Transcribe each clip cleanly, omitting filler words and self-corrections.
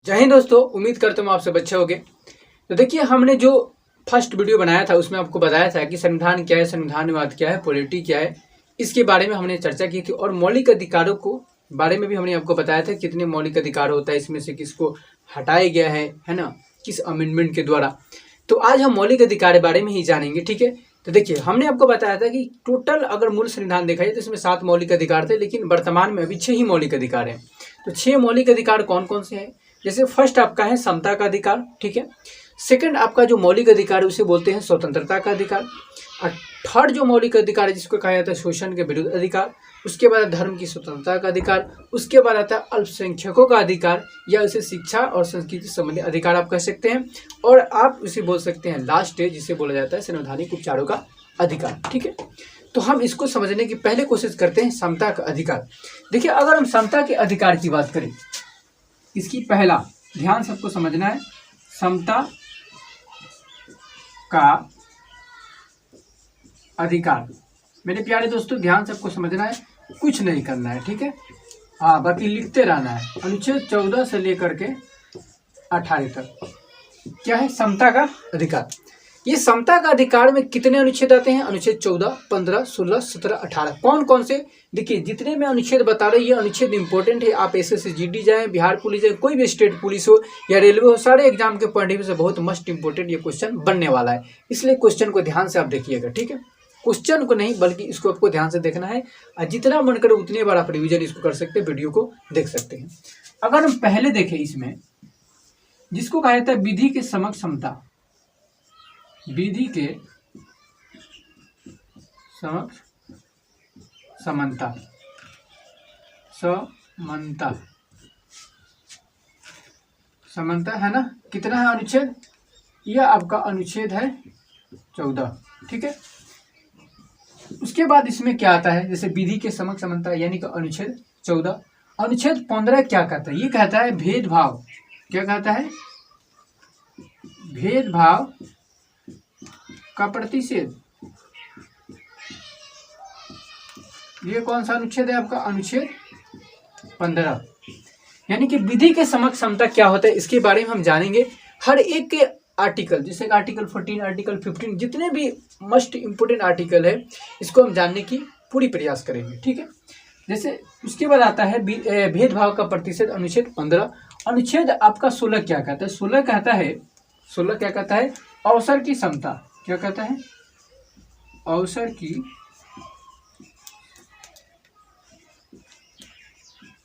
जय हिंद दोस्तों, उम्मीद करता हूँ आप सब अच्छे होंगे। तो देखिए, हमने जो फर्स्ट वीडियो बनाया था उसमें आपको बताया था कि संविधान क्या है, संविधानवाद क्या है, पॉलिटी क्या है, इसके बारे में हमने चर्चा की थी। और मौलिक अधिकारों को बारे में भी हमने आपको बताया था कितने मौलिक अधिकार होता है, इसमें से किसको हटाया गया है ना, किस अमेंडमेंट के द्वारा। तो आज हम मौलिक अधिकार के बारे में ही जानेंगे, ठीक है। तो देखिए, हमने आपको बताया था कि टोटल अगर मूल संविधान देखा जाए तो इसमें 7 मौलिक अधिकार थे, लेकिन वर्तमान में अभी 6 ही मौलिक अधिकार हैं। तो 6 मौलिक अधिकार कौन कौन से हैं? जैसे फर्स्ट आपका है समता का अधिकार, ठीक है। सेकंड आपका जो मौलिक अधिकार है उसे बोलते हैं स्वतंत्रता का अधिकार। और थर्ड जो मौलिक अधिकार है जिसको कहा जाता है शोषण के विरुद्ध अधिकार। उसके बाद धर्म की स्वतंत्रता का अधिकार। उसके बाद आता है अल्पसंख्यकों का अधिकार, या उसे शिक्षा और संस्कृति संबंधी अधिकार आप कह सकते हैं। और आप उसे बोल सकते हैं लास्ट है जिसे बोला जाता है संवैधानिक उपचारों का अधिकार, ठीक है। तो हम इसको समझने की पहले कोशिश करते हैं समता का अधिकार। देखिए, अगर हम समता के अधिकार की बात करें, इसकी पहला ध्यान सबको समझना है, समता का अधिकार। मेरे प्यारे दोस्तों, ध्यान सबको समझना है, कुछ नहीं करना है, ठीक है। हाँ, बाकी लिखते रहना है। अनुच्छेद 14 से लेकर के 18 तक क्या है? समता का अधिकार। ये समता का अधिकार में कितने अनुच्छेद आते हैं? अनुच्छेद 14, 15, 16, 17, 18। कौन कौन से? देखिए, जितने मैं अनुच्छेद बता रहे ये अनुच्छेद इंपॉर्टेंट है। आप एसएससी जीडी जाए, बिहार पुलिस जाए, कोई भी स्टेट पुलिस हो या रेलवे हो, सारे एग्जाम के पॉइंट ऑफ व्यू से बहुत मस्ट इंपॉर्टेंट ये क्वेश्चन बनने वाला है। इसलिए क्वेश्चन को ध्यान से आप देखिएगा, ठीक है। क्वेश्चन को नहीं बल्कि इसको आपको ध्यान से देखना है, और जितना मन करे उतने बार आप रिविजन इसको कर सकते हैं, वीडियो को देख सकते हैं। अगर हम पहले देखें, इसमें जिसको कहा जाता है विधि के समक्ष समता, विधि के समक्ष समानता, समानता, समानता है ना। कितना है अनुच्छेद? यह आपका अनुच्छेद है 14, ठीक है। उसके बाद इसमें क्या आता है? जैसे विधि के समक्ष समानता यानी कि अनुच्छेद 14। अनुच्छेद 15 क्या कहता है? ये कहता है भेदभाव। क्या कहता है? भेदभाव का प्रतिषेध। ये कौन सा अनुच्छेद है आपका? अनुच्छेद 15। यानी कि विधि के समक्ष समता क्या होता है इसके बारे में हम जानेंगे। हर एक के आर्टिकल, जैसे आर्टिकल 14, आर्टिकल 15, जितने भी मोस्ट इंपोर्टेंट आर्टिकल है इसको हम जानने की पूरी प्रयास करेंगे, ठीक है। जैसे उसके बाद आता है भेदभाव का प्रतिषेध, अनुच्छेद 15। अनुच्छेद आपका 16 क्या कहता है? 16 क्या कहता है? अवसर की समता। क्या कहता है? अवसर की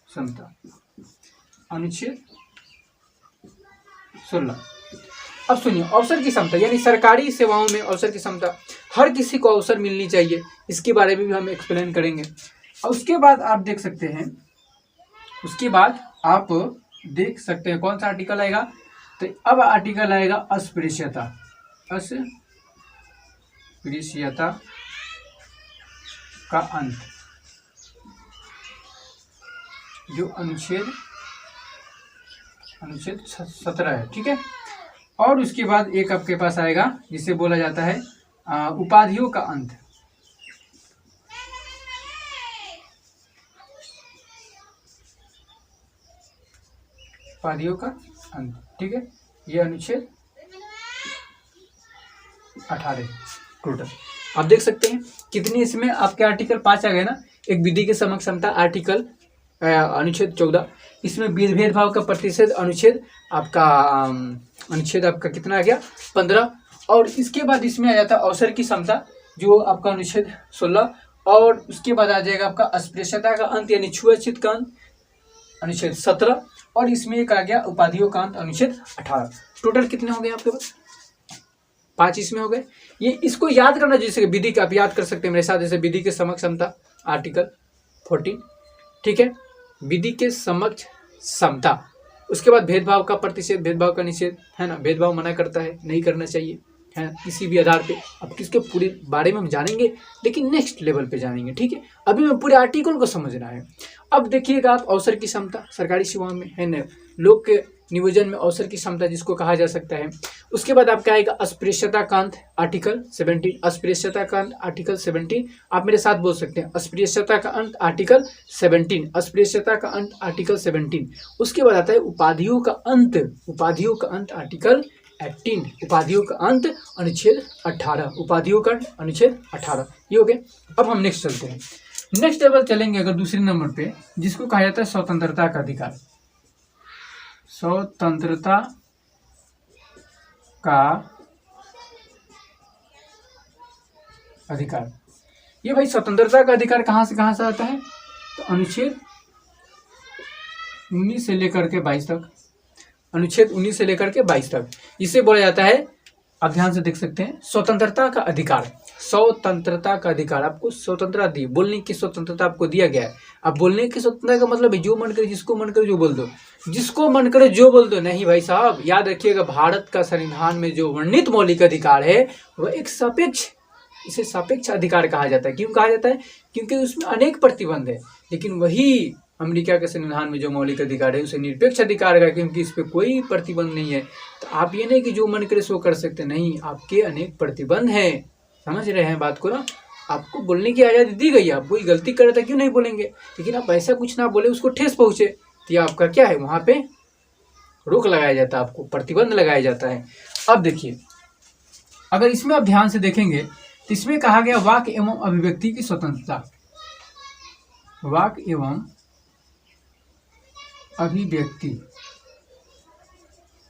समता, अनुच्छेद 16। अब सुनिए, अवसर की समता यानी सरकारी सेवाओं में अवसर की समता, हर किसी को अवसर मिलनी चाहिए, इसके बारे में भी हम एक्सप्लेन करेंगे। और उसके बाद आप देख सकते हैं, कौन सा आर्टिकल आएगा? तो अब आर्टिकल आएगा अस्पृश्यता। अस्पृश्यता का अंत, जो अनुच्छेद 17 है, ठीक है। और उसके बाद एक आपके पास आएगा जिसे बोला जाता है उपाधियों का अंत। उपाधियों का अंत, ठीक है। ये अनुच्छेद 18 टोटल। आप देख सकते हैं कितने इसमें आपके आर्टिकल 5 आ गए ना। एक विधि के समक्ष समता आर्टिकल अनुच्छेद 14, इसमें भेदभाव का प्रतिषेध अनुच्छेद आपका कितना आ गया? 15। और इसके बाद इसमें आ जाता है अवसर की समता, जो आपका अनुच्छेद 16। और उसके बाद आ जाएगा आपका अस्पृश्यता का अंत यानी छुआछूत का अंत, अनुच्छेद 17। और इसमें एक आ गया उपाधियों का अंत, अनुच्छेद 18। टोटल कितने हो गए आपके पास? 5 इसमें हो गए। ये इसको याद करना, जैसे विधि का आप याद कर सकते हैं मेरे साथ। जैसे विधि के समक्ष समता आर्टिकल 14, ठीक है। विधि के समक्ष समता, उसके बाद भेदभाव का प्रतिषेध, भेदभाव का निषेध, है ना। भेदभाव मना करता है, नहीं करना चाहिए, है किसी भी आधार पे। अब किसके पूरे बारे में हम जानेंगे, लेकिन नेक्स्ट लेवल पे जानेंगे, ठीक है। अभी मैं पूरे आर्टिकल को समझना है। अब देखिएगा आप, अवसर की समता सरकारी सेवाओं में, है ना। लोक के नियोजन में अवसर की समता जिसको कहा जा सकता है। उसके बाद आपका आएगा अस्पृश्यता का अंत आर्टिकल 17, अस्पृश्यता का अंत आर्टिकल 17। आप मेरे साथ बोल सकते हैं अस्पृश्यता का अंत आर्टिकल 17, अस्पृश्यता का अंत आर्टिकल 17। उसके बाद आता है उपाधियों का अंत, उपाधियों का अंत आर्टिकल 18, उपाधियों का अंत अनुच्छेद 18, उपाधियों का अनुच्छेद 18। ये हो गया। अब हम नेक्स्ट चलते हैं, नेक्स्ट लेवल चलेंगे अगर दूसरे नंबर पे, जिसको कहा जाता है स्वतंत्रता का अधिकार, स्वतंत्रता का अधिकार। ये भाई स्वतंत्रता का अधिकार कहाँ से आता है, तो अनुच्छेद 19 से लेकर के 22 तक, अनुच्छेद 19 से लेकर के 22 तक इसे बोला जाता है। आप ध्यान से देख सकते हैं स्वतंत्रता का अधिकार, स्वतंत्रता का अधिकार। आपको स्वतंत्रता दी, बोलने की स्वतंत्रता आपको दिया गया है। अब बोलने की स्वतंत्रता का मतलब है जो मन करे जिसको मन करे जो बोल दो, जिसको मन करे जो बोल दो। नहीं भाई साहब, याद रखिएगा भारत का संविधान में जो वर्णित मौलिक अधिकार है वह एक सापेक्ष, इसे सापेक्ष अधिकार कहा जाता है। क्यों कहा जाता है, क्योंकि उसमें अनेक प्रतिबंध है। लेकिन वही अमेरिका के संविधान में जो मौलिक अधिकार है उसे निरपेक्ष अधिकार का, क्योंकि इस पे कोई प्रतिबंध नहीं है। तो आप ये नहीं कि जो मन करे सो कर सकते, नहीं, आपके अनेक प्रतिबंध हैं। समझ रहे हैं बात को ना। आपको बोलने की आज़ादी दी गई है, आप कोई गलती करे तो क्यों नहीं बोलेंगे, लेकिन आप ऐसा कुछ ना बोले उसको ठेस पहुँचे तो ये आपका क्या है, वहाँ पे रोक लगाया जाता है, आपको प्रतिबंध लगाया जाता है। अब देखिए, अगर इसमें आप ध्यान से देखेंगे तो इसमें कहा गया वाक एवं अभिव्यक्ति की स्वतंत्रता, वाक एवं अभिव्यक्ति,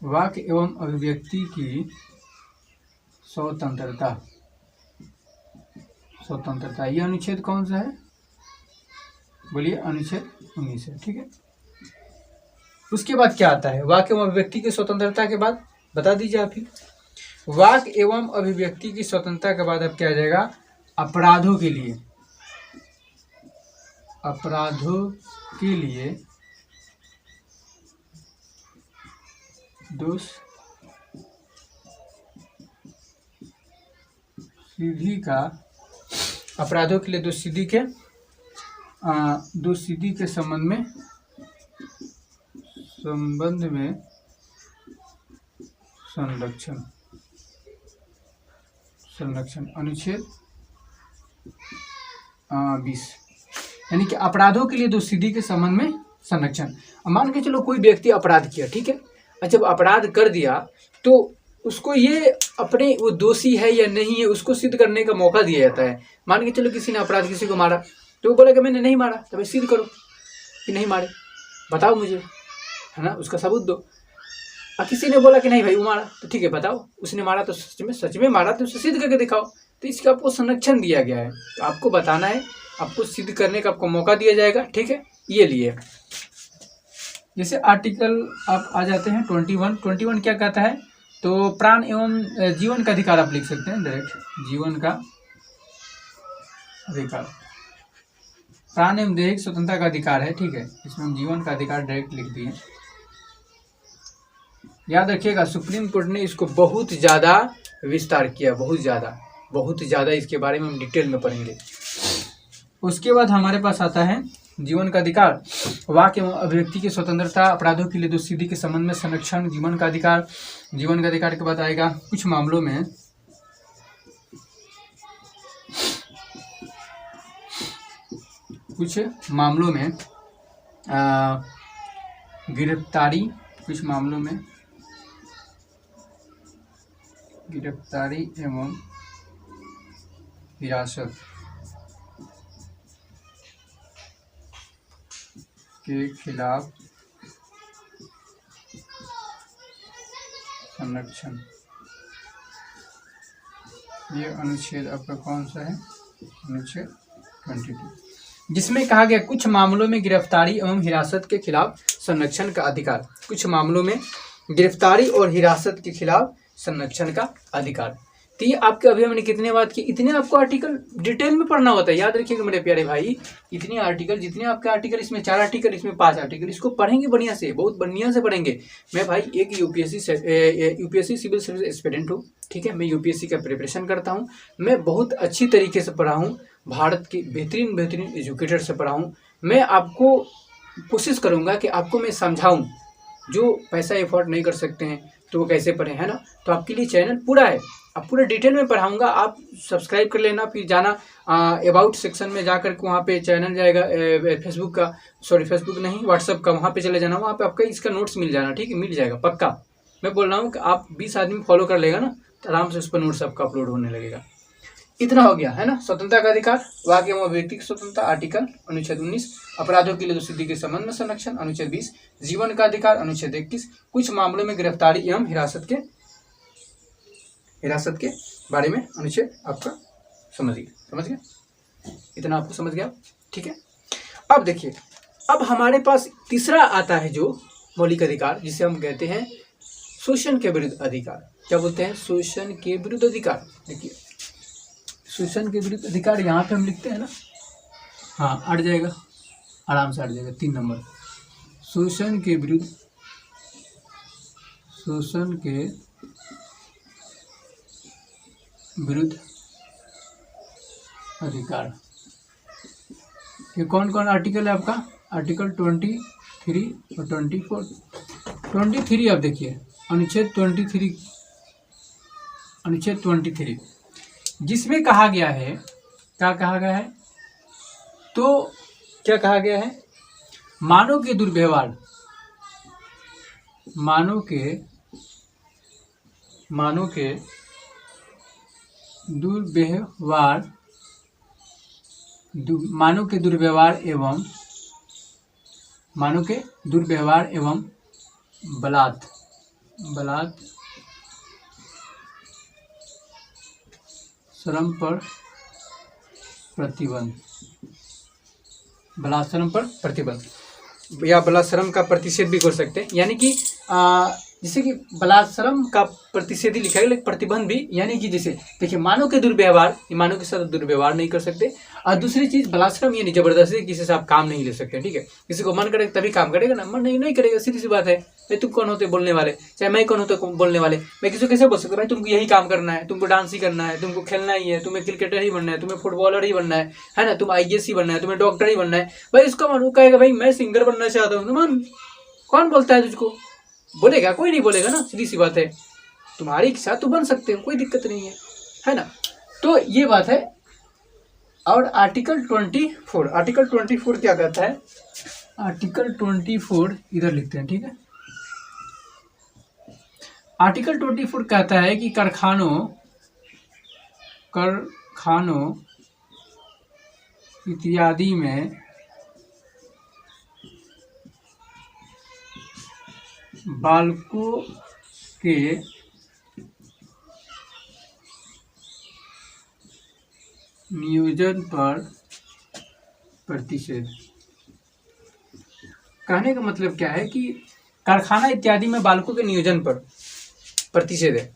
वाक एवं अभिव्यक्ति की स्वतंत्रता, स्वतंत्रता। ये अनुच्छेद कौन सा है, बोलिए, अनुच्छेद 19 है, ठीक है। उसके बाद क्या आता है, वाक एवं अभिव्यक्ति की स्वतंत्रता के बाद बता दीजिए आप ही। वाक एवं अभिव्यक्ति की स्वतंत्रता के बाद अब क्या आ जाएगा, अपराधों के लिए, अपराधों के लिए दोषसिद्धि का, अपराधों के लिए दोषसिद्धि के संबंध में संरक्षण अनुच्छेद 20, यानी कि अपराधों के लिए दोषसिद्धि के संबंध में संरक्षण। मान के चलो कोई व्यक्ति अपराध किया, ठीक है, जब अपराध कर दिया तो उसको ये अपने वो दोषी है या नहीं है उसको सिद्ध करने का मौका दिया जाता है। मान के चलो किसी ने अपराध, किसी को मारा, तो वो बोला कि मैंने नहीं मारा, तो भाई सिद्ध करो कि नहीं मारे, बताओ मुझे, है ना, उसका सबूत दो। और किसी ने बोला कि नहीं भाई वो मारा, तो ठीक है बताओ, उसने मारा तो सच में मारा, तो उसे सिद्ध करके दिखाओ। तो इसका आपको संरक्षण दिया गया है, तो आपको बताना है, आपको सिद्ध करने का आपको मौका दिया जाएगा, ठीक है। ये लिए जैसे आर्टिकल आप आ जाते हैं 21 क्या कहता है, तो प्राण एवं जीवन का अधिकार आप लिख सकते हैं डायरेक्ट, जीवन का अधिकार, प्राण एवं दैहिक स्वतंत्रता का अधिकार है, ठीक है, इसमें हम जीवन का अधिकार डायरेक्ट लिख दिए। याद रखिएगा सुप्रीम कोर्ट ने इसको बहुत ज़्यादा विस्तार किया, बहुत ज़्यादा इसके बारे में हम डिटेल में पढ़ेंगे। उसके बाद हमारे पास आता है जीवन का अधिकार, वाक एवं अभिव्यक्ति की स्वतंत्रता, अपराधों के लिए दोषसिद्धि के संबंध में संरक्षण, जीवन का अधिकार। जीवन का अधिकार के बाद आएगा कुछ मामलों में गिरफ्तारी, कुछ मामलों में गिरफ्तारी एवं हिरासत के खिलाफ संरक्षण। ये अनुच्छेद आपका कौन सा है, अनुच्छेद 22, जिसमें कहा गया कुछ मामलों में गिरफ्तारी एवं हिरासत के खिलाफ संरक्षण का अधिकार, कुछ मामलों में गिरफ्तारी और हिरासत के खिलाफ संरक्षण का अधिकार। तो ये आपके अभी हमने कितने बात की, इतने आपको आर्टिकल डिटेल में पढ़ना होता है। याद रखिएगा मेरे प्यारे भाई, इतने आर्टिकल, जितने आपके आर्टिकल, इसमें 4 आर्टिकल, इसमें 5 आर्टिकल, इसको पढ़ेंगे बढ़िया से, बहुत बढ़िया से पढ़ेंगे। मैं भाई एक यूपीएससी सिविल सर्विस एस्पिरेंट हूँ, ठीक है, मैं यूपीएससी का प्रिपरेशन करता हूँ, मैं बहुत अच्छी तरीके से पढ़ा हूँ, भारत के बेहतरीन एजुकेटर से पढ़ा हूँ। मैं आपको कोशिश करूँगा कि आपको मैं समझाऊँ, जो पैसा एफोर्ड नहीं कर सकते हैं तो वो कैसे पढ़ें, है ना। तो आपके लिए चैनल पूरा है, अब पूरा डिटेल में पढ़ाऊंगा, आप सब्सक्राइब कर लेना। फिर जाना अबाउट सेक्शन में जाकर के वहाँ पे चैनल जाएगा फेसबुक का, सॉरी फेसबुक नहीं व्हाट्सअप का, वहाँ पे चले जाना, वहाँ पे आपका इसका नोट्स मिल जाना, ठीक है, मिल जाएगा पक्का। मैं बोल रहा हूँ कि आप 20 आदमी फॉलो कर लेगा ना तो आराम से उस पर नोट्स आपका अपलोड होने लगेगा। इतना हो गया, है ना। स्वतंत्रता का अधिकार, वाक्य एवं अभिव्यक्ति की स्वतंत्रता, आर्टिकल अनुच्छेद 19, अपराधों के लिए दोषी के संबंध में संरक्षण, अनुच्छेद 20, जीवन का अधिकार, अनुच्छेद 21, कुछ मामलों में गिरफ्तारी एवं हिरासत के बारे में अनुच्छेद आपका समझ गया, इतना आपको समझ गया, ठीक है। अब देखिए, अब हमारे पास तीसरा आता है जो मौलिक अधिकार, जिसे हम कहते हैं शोषण के विरुद्ध अधिकार। क्या बोलते हैं? शोषण के विरुद्ध अधिकार। देखिए, शोषण के विरुद्ध अधिकार यहाँ पे हम लिखते हैं ना, हाँ अट जाएगा, आराम से अट जाएगा, 3 नंबर। शोषण के विरुद्ध अधिकार। ये कौन कौन आर्टिकल है आपका? आर्टिकल 23 और 24। 23 आप देखिए, अनुच्छेद 23, जिसमें कहा गया है, क्या कहा गया है? तो क्या कहा गया है? मानव के दुर्व्यवहार एवं बलात् श्रम पर प्रतिबंध, बलात्श्रम पर प्रतिबंध या बलात्श्रम का प्रतिषेध भी कर सकते हैं। यानी कि जैसे कि बलात्श्रम का प्रतिषेध ही लिखा है, लेकिन प्रतिबंध भी, यानी कि जैसे देखिए मानव के दुर्व्यवहार, मानव के साथ दुर्व्यवहार नहीं कर सकते। और दूसरी चीज बलात्श्रम यानी जबरदस्ती किसी से आप काम नहीं ले सकते, ठीक है। किसी को मन करेगा तभी काम करेगा ना, मन नहीं करेगा, सीधी सी बात है। भाई तुम कौन होते बोलने वाले, चाहे मैं कौन होते बोलने वाले। मैं किसी को कैसे बोल सकता भाई तुमको यही काम करना है, तुमको डांस ही करना है, तुमको खेलना ही है, तुम्हें क्रिकेटर ही बनना है, तुम्हें फुटबॉलर ही बनना है ना, तुम IAS ही बनना है, तुम्हें डॉक्टर ही बनना है। भाई इसका मन कहेगा भाई मैं सिंगर बनना चाहता हूँ, मन कौन बोलता है तुझको? बोलेगा? कोई नहीं बोलेगा ना, सीधी सी बात है। तुम्हारी इच्छा तो बन सकते हो, कोई दिक्कत नहीं है ना। तो ये बात है। और आर्टिकल 24 क्या कहता है? आर्टिकल 24 इधर लिखते हैं, ठीक है। आर्टिकल 24 कहता है कि कारखानों इत्यादि में बालकों के नियोजन पर प्रतिषेध। कहने का मतलब क्या है कि कारखाना इत्यादि में बालकों के नियोजन पर प्रतिषेध है।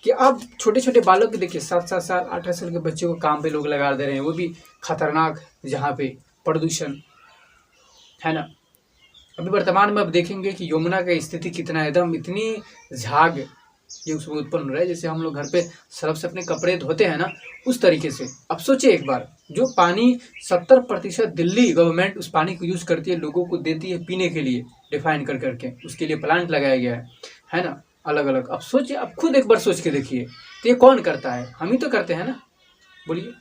कि अब छोटे छोटे बालक देखिए 7-7 साल 8 साल के बच्चे को काम पे लोग लगा दे रहे हैं, वो भी खतरनाक, जहाँ पे प्रदूषण है ना। अभी वर्तमान में अब देखेंगे कि यमुना का स्थिति कितना एकदम इतनी झाग ये उसमें उत्पन्न हो रहा है, जैसे हम लोग घर पे सर्फ से अपने कपड़े धोते हैं ना, उस तरीके से। अब सोचिए एक बार, जो पानी 70% दिल्ली गवर्नमेंट उस पानी को यूज करती है, लोगों को देती है पीने के लिए, डिफाइन कर करके, उसके लिए प्लांट लगाया गया है ना, अलग अलग। अब सोचिए, अब खुद एक बार सोच के देखिए, तो ये कौन करता है? हम ही तो करते हैं ना, बोलिए,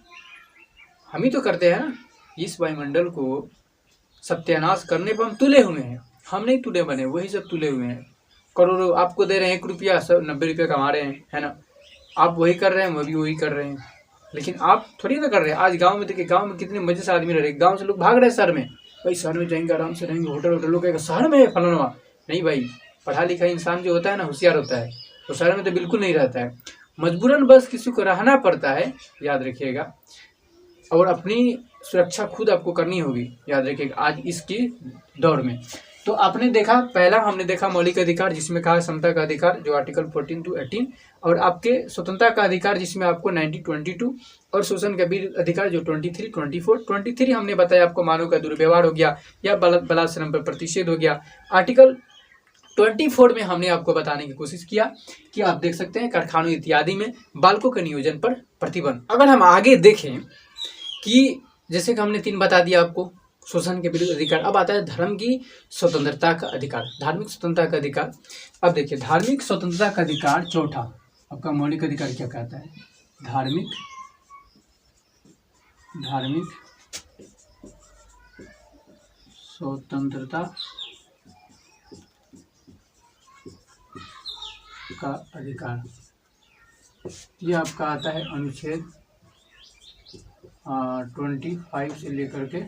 हम ही तो करते हैं ना। इस वायुमंडल को सत्यानाश करने पर हम तुले हुए हैं, हम नहीं तुले बने, वही सब तुले हुए हैं। करोड़ों आपको दे रहे हैं, 1 रुपया 90 रुपये कमा रहे हैं, है ना। आप वही कर रहे हैं, वो भी वही कर रहे हैं, लेकिन आप थोड़ी ना कर रहे हैं। आज गांव में देखिए, गांव में कितने मजे से आदमी रह रहे हैं। गांव से लोग भाग रहे हैं शहर में, भाई शहर में जाएंगे, आराम से रहेंगे, होटल लोग कहेगा शहर में फलाना। नहीं भाई, पढ़ा लिखा इंसान जो होता है ना, होशियार होता है, तो शहर में तो बिल्कुल नहीं रहता है। मजबूरन बस किसी को रहना पड़ता है, याद रखिएगा। और अपनी सुरक्षा खुद आपको करनी होगी, याद रखिएगा, आज इसकी दौर में। तो आपने देखा, पहला हमने देखा मौलिक अधिकार, जिसमें कहा समता का अधिकार, जो आर्टिकल 14 to 18, और आपके स्वतंत्रता का अधिकार, जिसमें आपको 1922, और शोषण का विरुद्ध अधिकार जो 23, 24। 23 हमने बताया आपको मानव का दुर्व्यवहार हो गया या बलात्श्रम पर प्रतिषेध हो गया। आर्टिकल 24 में हमने आपको बताने की कोशिश किया कि आप देख सकते हैं कारखानों इत्यादि में बालकों के नियोजन पर प्रतिबंध। अगर हम आगे देखें कि जैसे कि हमने 3 बता दिया आपको, शोषण के विरुद्ध अधिकार। अब आता है धर्म की स्वतंत्रता का अधिकार, धार्मिक स्वतंत्रता का अधिकार। अब देखिए धार्मिक स्वतंत्रता का अधिकार चौथा आपका मौलिक अधिकार क्या कहता है? धार्मिक स्वतंत्रता का अधिकार, ये आपका आता है अनुच्छेद 25 से लेकर के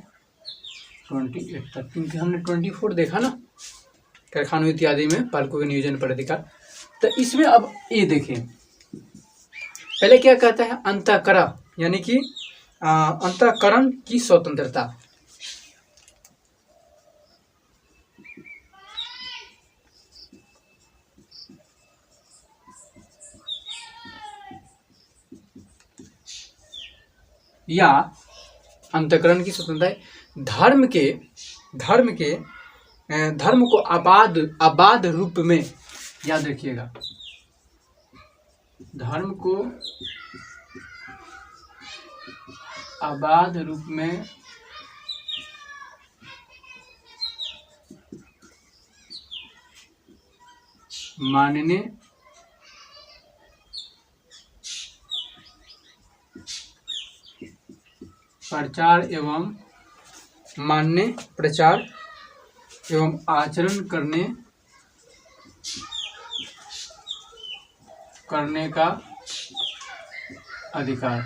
28 तक, क्योंकि हमने 24 देखा ना कारखानों इत्यादि में पालकों के नियोजन पर अधिकार। तो इसमें अब ये देखें, पहले क्या कहता है? अंतःकरण, यानी कि अंतःकरण की स्वतंत्रता। या अंतःकरण की स्वतंत्रता है धर्म को आबाद रूप में, याद रखिएगा, धर्म को आबाद रूप में मानने प्रचार एवं आचरण करने का अधिकार।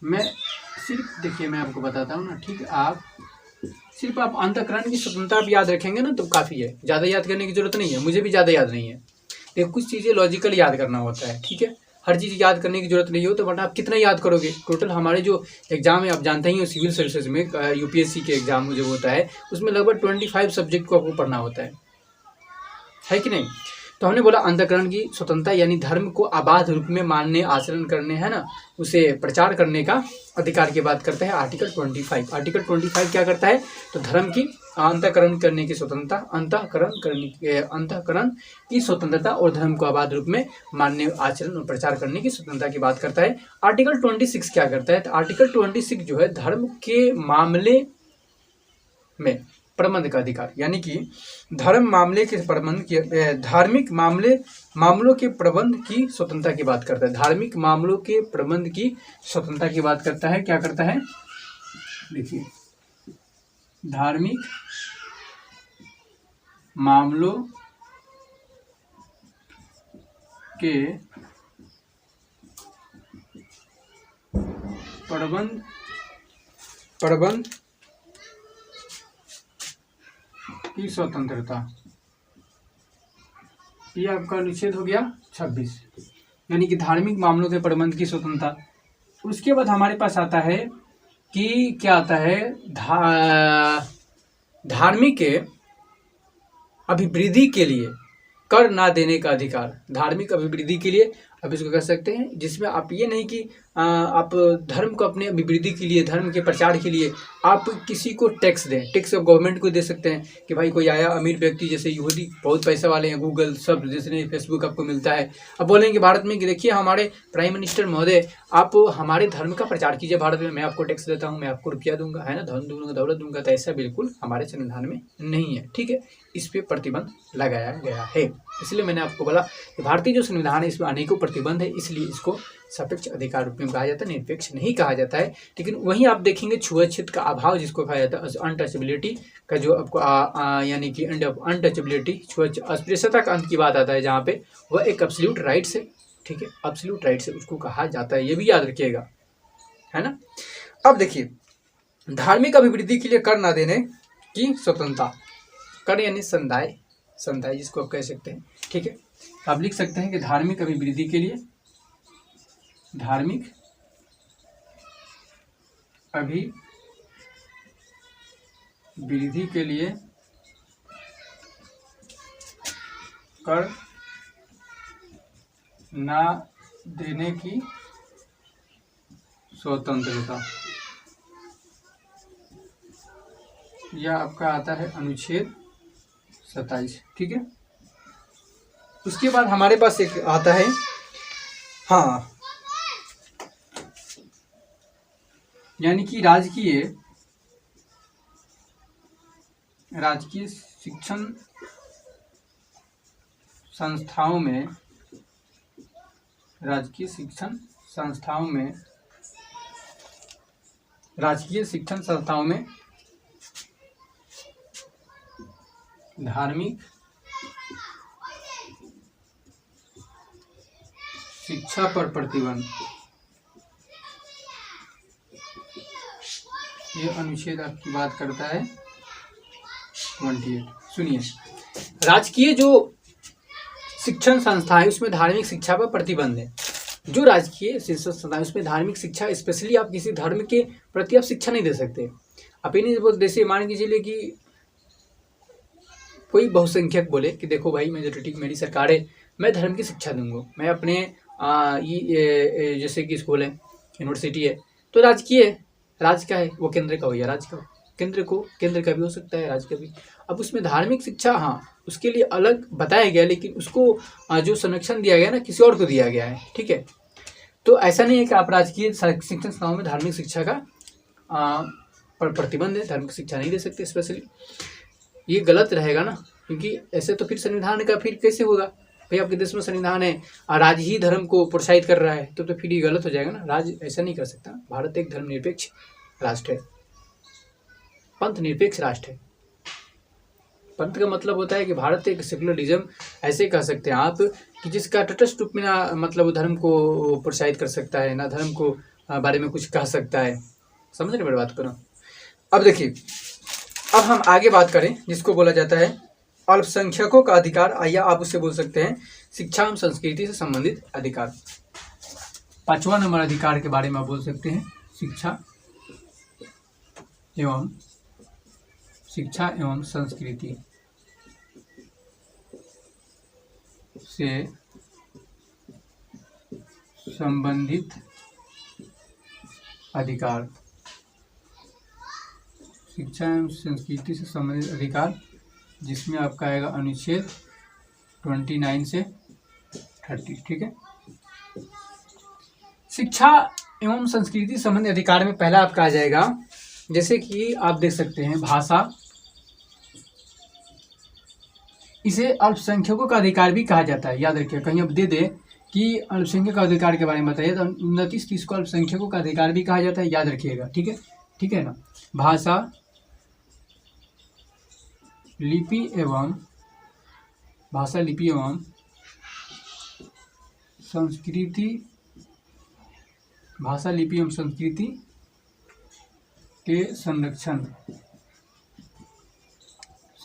मैं सिर्फ देखिए, मैं आपको बताता हूँ ना, ठीक है, आप सिर्फ आप अंतःकरण की स्वतंत्रता आप याद रखेंगे ना तो काफ़ी है, ज़्यादा याद करने की जरूरत नहीं है, मुझे भी ज़्यादा याद नहीं है। देखो कुछ चीज़ें लॉजिकल याद करना होता है, ठीक है, हर चीज़ याद करने की जरूरत नहीं हो तो बट आप कितना याद करोगे? टोटल हमारे जो एग्जाम है आप जानते ही हो, सिविल सर्विसेज में यूपीएससी के एग्जाम जो होता है उसमें लगभग 25 सब्जेक्ट को आपको पढ़ना होता है कि नहीं? तो हमने बोला अंतःकरण की स्वतंत्रता यानी धर्म को आबाद रूप में मानने, आचरण करने, है ना, उसे प्रचार करने का अधिकार की बात करता है आर्टिकल 25। आर्टिकल 25 क्या करता है? तो धर्म की अंतःकरण करने की स्वतंत्रता, अंतःकरण की स्वतंत्रता और धर्म को आबाद रूप में मानने, आचरण और प्रचार करने की स्वतंत्रता की बात करता है। आर्टिकल 26 क्या करता है? तो आर्टिकल 26 जो है धर्म के मामले में प्रबंध का अधिकार, यानी कि धर्म मामले के प्रबंध की, धार्मिक मामलों के प्रबंध की स्वतंत्रता की बात करता है। धार्मिक मामलों के प्रबंध की स्वतंत्रता की बात करता है। क्या करता है? देखिए, धार्मिक मामलों के प्रबंध की स्वतंत्रता, ये आपका अनुच्छेद हो गया 26, यानी कि धार्मिक मामलों के प्रबंध की स्वतंत्रता। उसके बाद हमारे पास आता है कि क्या आता है? धार्मिक अभिवृद्धि के लिए कर ना देने का अधिकार। धार्मिक अभिवृद्धि के लिए अब इसको कह सकते हैं, जिसमें आप ये नहीं कि आप धर्म को अपने अभिवृद्धि के लिए, धर्म के प्रचार के लिए आप किसी को टैक्स दें। टैक्स आप गवर्नमेंट को दे सकते हैं कि भाई कोई आया अमीर व्यक्ति, जैसे यहूदी बहुत पैसे वाले हैं, गूगल सब जैसे फेसबुक आपको मिलता है, अब बोलेंगे भारत में कि देखिए हमारे प्राइम मिनिस्टर महोदय आप हमारे धर्म का प्रचार कीजिए भारत में, मैं आपको टैक्स देता हूँ, मैं आपको रुपया दूंगा, है ना, धन दूंगा, दौलत दूंगा। तो ऐसा बिल्कुल हमारे संविधान में नहीं है, ठीक है, इस पर प्रतिबंध लगाया गया है। इसलिए मैंने आपको बोला कि भारतीय जो संविधान है इसमें अनेकों प्रतिबंध है, इसलिए इसको सापेक्ष अधिकार रूप में कहा जाता है, निरपेक्ष नहीं कहा जाता है। लेकिन वहीं आप देखेंगे छुआछूत का अभाव जिसको कहा जाता है, अनटचेबिलिटी का जो आपको यानी कि अनटचेबिलिटी, अस्पृश्यता का अंत की बात आता है जहाँ पे वह एक एब्सोल्यूट राइट्स है, ठीक है, एब्सोल्यूट राइट्स है उसको कहा जाता है, ये भी याद रखिएगा, है ना। अब देखिए, धार्मिक अभिवृद्धि के लिए कर ना देने की स्वतंत्रता, कर यानी समुदाय जिसको आप कह सकते हैं, ठीक है, आप लिख सकते हैं कि धार्मिक अभिवृद्धि के लिए, धार्मिक अभिवृद्धि के लिए कर ना देने की स्वतंत्रता, यह आपका आता है अनुच्छेद 27, ठीक है। उसके बाद हमारे पास एक आता है, हाँ, यानी कि राजकीय शिक्षण संस्थाओं में राजकीय शिक्षण संस्थाओं में धार्मिक शिक्षा पर प्रतिबंध, ये अनुच्छेद आपकी बात करता है 28। सुनिए, राजकीय जो शिक्षण संस्था है उसमें धार्मिक शिक्षा पर प्रतिबंध है। जो राजकीय शिक्षण संस्था है उसमें धार्मिक शिक्षा, स्पेशली आप किसी धर्म के प्रति आप शिक्षा नहीं दे सकते। आप ये नहीं बोल, जैसे मान के चलिए कि कोई बहुसंख्यक बोले कि देखो भाई मेजोरिटी मेरी सरकार है, मैं धर्म की शिक्षा दूंगा, मैं अपने जैसे कि स्कूल है, यूनिवर्सिटी है, तो राजकीय है, राज्य का है, वो केंद्र का हो या राज्य का हो, केंद्र का भी हो सकता है, राज्य का भी। अब उसमें धार्मिक शिक्षा, हाँ उसके लिए अलग बताया गया, लेकिन उसको जो संरक्षण दिया गया ना किसी और को दिया गया है, ठीक है। तो ऐसा नहीं है कि आप राजकीय शिक्षण संस्थाओं में धार्मिक शिक्षा का प्रतिबंध है, धार्मिक शिक्षा नहीं दे सकते स्पेशली, ये गलत रहेगा ना, क्योंकि ऐसे तो फिर संविधान का फिर कैसे होगा भाई, आपके देश में संविधान है और राज्य ही धर्म को प्रोत्साहित कर रहा है, तो फिर ये गलत हो जाएगा ना, राज्य ऐसा नहीं कर सकता। भारत एक धर्मनिरपेक्ष राष्ट्र है, पंथ निरपेक्ष राष्ट्र है। पंथ का मतलब होता है कि भारत एक सेकुलरिज्म, ऐसे कह सकते हैं आप कि जिसका तटस्थ रूप में ना मतलब धर्म को प्रोत्साहित कर सकता है, ना धर्म को बारे में कुछ कह सकता है। समझ रहे मेरी बात करो। अब देखिए, अब हम आगे बात करें जिसको बोला जाता है अल्पसंख्यकों का अधिकार, या आप उसे बोल सकते हैं शिक्षा एवं संस्कृति से संबंधित अधिकार। 5वां नंबर अधिकार के बारे में आप बोल सकते हैं शिक्षा एवं संस्कृति से संबंधित अधिकार। शिक्षा एवं संस्कृति से संबंधित अधिकार, जिसमें आपका आएगा अनुच्छेद 29 से 30, ठीक है। शिक्षा एवं संस्कृति संबंधी अधिकार में पहला आपका आ जाएगा, जैसे कि आप देख सकते हैं भाषा, इसे अल्पसंख्यकों का अधिकार भी कहा जाता है। याद रखिए, कहीं अब दे दे कि अल्पसंख्यक का अधिकार के बारे में बताइए तो 29-30 को अल्पसंख्यकों का अधिकार भी कहा जाता है, याद रखिएगा, ठीक है, ठीक है ना। भाषा, लिपि एवं संस्कृति के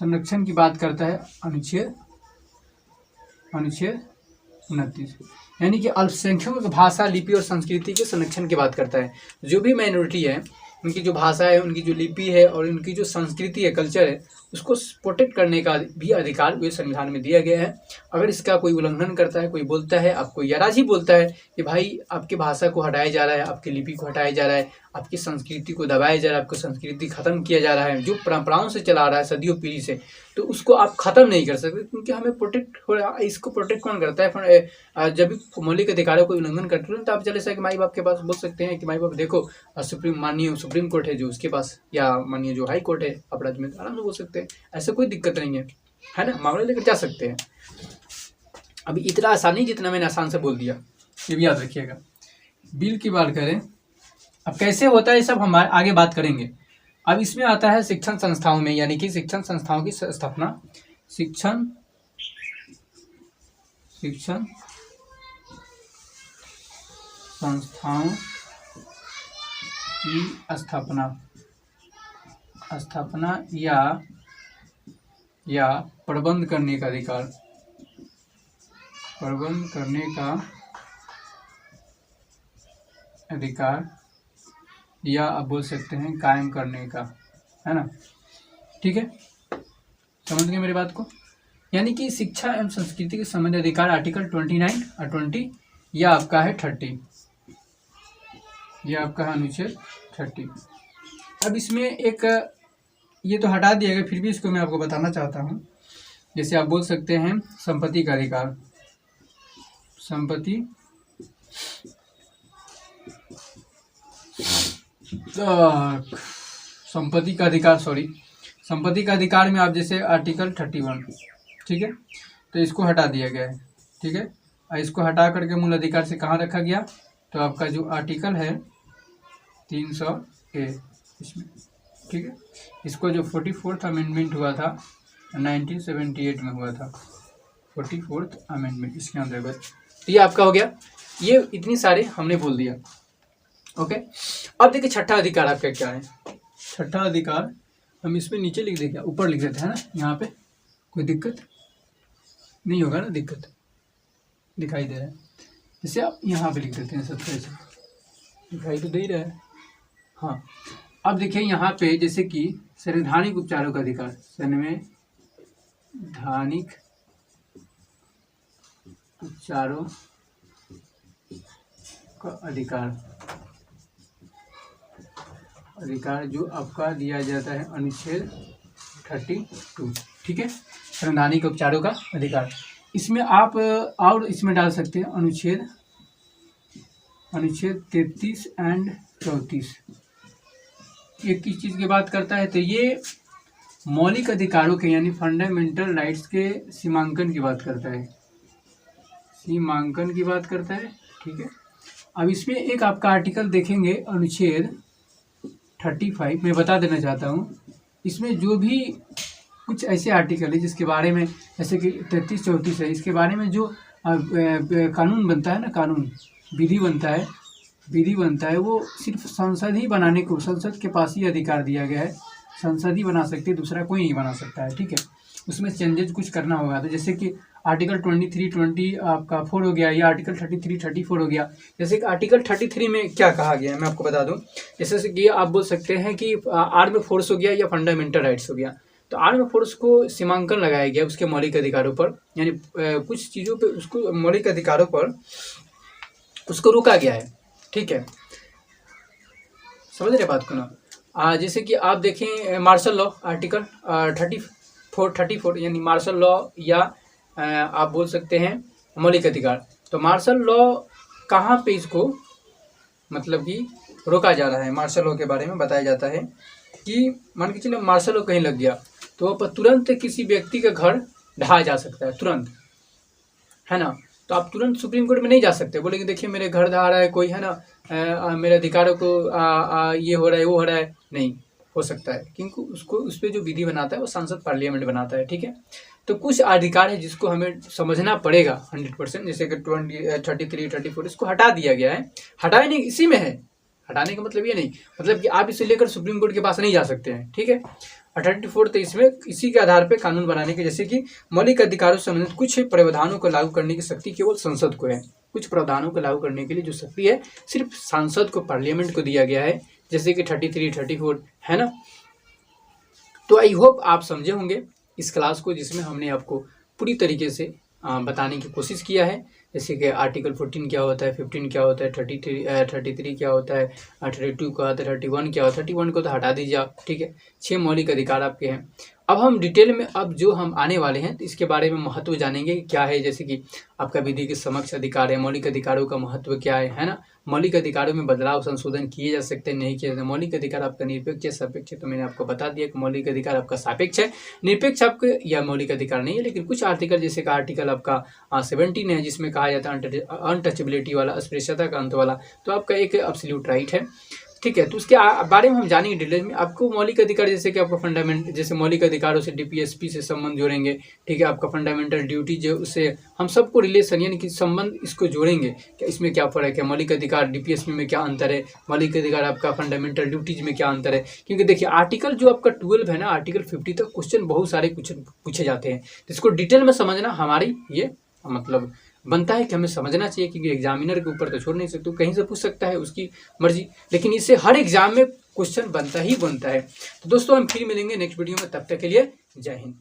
संरक्षण की बात करता है अनुच्छेद 29, यानी कि अल्पसंख्यकों की भाषा, लिपि और संस्कृति के संरक्षण की बात करता है। जो भी माइनॉरिटी है, उनकी जो भाषा है, उनकी जो लिपि है और उनकी जो संस्कृति है, कल्चर है, उसको प्रोटेक्ट करने का भी अधिकार ये संविधान में दिया गया है। अगर इसका कोई उल्लंघन करता है, कोई बोलता है, आपको याराजी बोलता है कि भाई आपकी भाषा को हटाया जा रहा है, आपकी लिपि को हटाया जा रहा है, आपकी संस्कृति को दबाया जा रहा है, आपकी संस्कृति खत्म किया जा रहा है, जो परंपराओं से चला रहा है सदियों पीढ़ी से, तो उसको आप खत्म नहीं कर सकते, क्योंकि हमें प्रोटेक्ट हो रहा है। इसको प्रोटेक्ट कौन करता है? जब भी मौलिक अधिकारों को उल्लंघन करते हैं तो आप चले कि माई बाप के पास बोल सकते हैं कि माई बाप देखो माननीय सुप्रीम कोर्ट है जो उसके पास, या माननीय जो हाई कोर्ट है अपराध में, आराम से बोल सकते हैं, ऐसे कोई दिक्कत नहीं है ना, मामला लेकर जा सकते हैं। अभी इतना आसान नहीं जितना मैंने आसान से बोल दिया, ये भी याद रखिएगा। बिल की बात करें, अब कैसे होता है सब हम आगे बात करेंगे। अब इसमें आता है शिक्षण संस्थाओं में, यानी कि शिक्षण संस्थाओं की स्थापना, शिक्षण संस्थाओं की स्थापना या प्रबंध करने का अधिकार, या आप बोल सकते हैं कायम करने का, है ना, ठीक है। समझ गए मेरी बात को। यानी कि शिक्षा एवं संस्कृति के संबंधित अधिकार आर्टिकल 29 और 20, यह आपका है 30, यह आपका है अनुच्छेद 30। अब इसमें एक ये तो हटा दिया गया, फिर भी इसको मैं आपको बताना चाहता हूँ। जैसे आप बोल सकते हैं संपत्ति का अधिकार, संपत्ति का अधिकार, संपत्ति का अधिकार में आप जैसे आर्टिकल 31, ठीक है, तो इसको हटा दिया गया है, ठीक है। और इसको हटा करके मूल अधिकार से कहाँ रखा गया, तो आपका जो आर्टिकल है 300A इसमें, ठीक है। इसको जो 44th अमेंडमेंट हुआ था 1978 में हुआ था, 44th अमेंडमेंट इसके अंतर्गत। तो ये आपका हो गया, ये इतनी सारे हमने बोल दिया, ओके। अब देखिए छठा अधिकार आपका क्या है। छठा अधिकार हम इसमें नीचे लिख देंगे, ऊपर लिख देते हैं ना, यहाँ पे कोई दिक्कत नहीं होगा ना, दिक्कत दिखाई दे रहा है, जैसे आप यहाँ पे लिख देते हैं, सबसे ऐसे दिखाई तो दे ही रहा है, हाँ। अब देखिए यहाँ पे जैसे कि संवैधानिक उपचारों का अधिकार, संवैधानिक उपचारों का अधिकार जो आपका दिया जाता है अनुच्छेद 32, ठीक है, संवैधानिक उपचारों का अधिकार। इसमें आप और इसमें डाल सकते हैं अनुच्छेद 33 एंड 34, ये किस चीज़ की बात करता है, तो ये मौलिक अधिकारों के यानी फंडामेंटल राइट्स के सीमांकन की बात करता है, सीमांकन की बात करता है, ठीक है। अब इसमें एक आपका आर्टिकल देखेंगे अनुच्छेद 35, मैं बता देना चाहता हूँ, इसमें जो भी कुछ ऐसे आर्टिकल है जिसके बारे में, जैसे कि 33-34 है, इसके बारे में जो कानून बनता है ना, कानून विधि बनता है, वो सिर्फ संसद ही बनाने को, संसद के पास ही अधिकार दिया गया है, संसद ही बना सकती है, दूसरा कोई नहीं बना सकता है, ठीक है। उसमें चेंजेस कुछ करना होगा, तो जैसे कि आर्टिकल 23-20 आपका 4 हो गया, या आर्टिकल 33-34 हो गया। जैसे कि आर्टिकल 33 में क्या कहा गया है मैं आपको बता दूं, जैसे कि आप बोल सकते हैं कि आर्म फोर्स हो गया या फंडामेंटल राइट्स हो गया, तो आर्म फोर्स को सीमांकन लगाया गया उसके मौलिक अधिकारों पर, यानी कुछ चीज़ों पे उसको मौलिक अधिकारों पर उसको रोका गया है, ठीक है, समझ रहे बात को ना। जैसे कि आप देखें मार्शल लॉ आर्टिकल 34 यानी मार्शल लॉ, या आप बोल सकते हैं मौलिक अधिकार। तो मार्शल लॉ कहाँ पे इसको मतलब कि रोका जा रहा है, मार्शल लॉ के बारे में बताया जाता है कि मान के चलिए मार्शल लॉ कहीं लग गया तो वहाँ पर तुरंत किसी व्यक्ति का घर ढहा जा सकता है, तुरंत, है ना। तो आप तुरंत सुप्रीम कोर्ट में नहीं जा सकते, बोलेंगे देखिए मेरे घर ढहा रहा है कोई, है ना, मेरे अधिकारों को ये हो रहा है वो हो रहा है, नहीं हो सकता है, क्योंकि उसको उस पर जो विधि बनाता है वो संसद पार्लियामेंट बनाता है, ठीक है। तो कुछ अधिकार है जिसको हमें समझना पड़ेगा 100%, जैसे कि 33-34 इसको हटा दिया गया है, हटाए नहीं, इसी में है, हटाने का मतलब ये नहीं, मतलब कि आप इसे लेकर सुप्रीम कोर्ट के पास नहीं जा सकते हैं, ठीक है। 34 तो इसमें इसी के आधार पर कानून बनाने के, जैसे कि मौलिक अधिकारों से संबंधित कुछ प्रावधानों को लागू करने की शक्ति केवल संसद को है, कुछ प्रावधानों को लागू करने के लिए जो शक्ति है सिर्फ सांसद को, पार्लियामेंट को दिया गया है, जैसे कि 33-34 है ना। तो आई होप आप समझे होंगे इस क्लास को, जिसमें हमने आपको पूरी तरीके से बताने की कोशिश किया है, जैसे कि आर्टिकल 14 क्या होता है, 15 क्या होता है, 33 क्या होता है, 32 क्या होता है, 31 क्या होता है, 31 को तो हटा दीजिए आप, ठीक है। 6 मौलिक अधिकार आपके हैं। अब हम डिटेल में अब जो हम आने वाले हैं तो इसके बारे में महत्व जानेंगे क्या है, जैसे कि आपका विधि के समक्ष अधिकार है, मौलिक अधिकारों का महत्व क्या है ना। मौलिक अधिकारों में बदलाव संशोधन किए जा सकते हैं, नहीं किए जाते। मौलिक अधिकार आपका निरपेक्ष है, सापेक्ष है, तो मैंने आपको बता दिया कि मौलिक अधिकार आपका सापेक्ष है, निरपेक्ष आपका या मौलिक अधिकार नहीं है। लेकिन कुछ आर्टिकल, जैसे का आर्टिकल आपका 17 है, जिसमें कहा जाता है अनटचेबिलिटी वाला, अस्पृश्यता का अंत वाला, तो आपका एक एब्सोल्यूट राइट है, ठीक है। तो उसके बारे में हम जानेंगे डिटेल में। आपको मौलिक अधिकार, जैसे कि आपका फंडामेंटल, जैसे मौलिक अधिकारों से डीपीएसपी से संबंध जोड़ेंगे, ठीक है। आपका फंडामेंटल ड्यूटी जो, उससे हम सबको रिलेशन यानी कि संबंध इसको जोड़ेंगे कि इसमें क्या फ़र्क है, मौलिक अधिकार डीपीएसपी में क्या अंतर है, मौलिक अधिकार आपका फंडामेंटल ड्यूटीज में क्या अंतर है। क्योंकि देखिए आर्टिकल जो आपका 12 है ना, आर्टिकल 50 तक क्वेश्चन बहुत सारे पूछे जाते हैं, तो इसको डिटेल में समझना हमारी ये मतलब बनता है कि हमें समझना चाहिए, क्योंकि एग्जामिनर के ऊपर तो छोड़ नहीं सकते, कहीं से पूछ सकता है उसकी मर्जी, लेकिन इससे हर एग्जाम में क्वेश्चन बनता ही बनता है। तो दोस्तों हम फिर मिलेंगे नेक्स्ट वीडियो में, तब तक के लिए जय हिंद।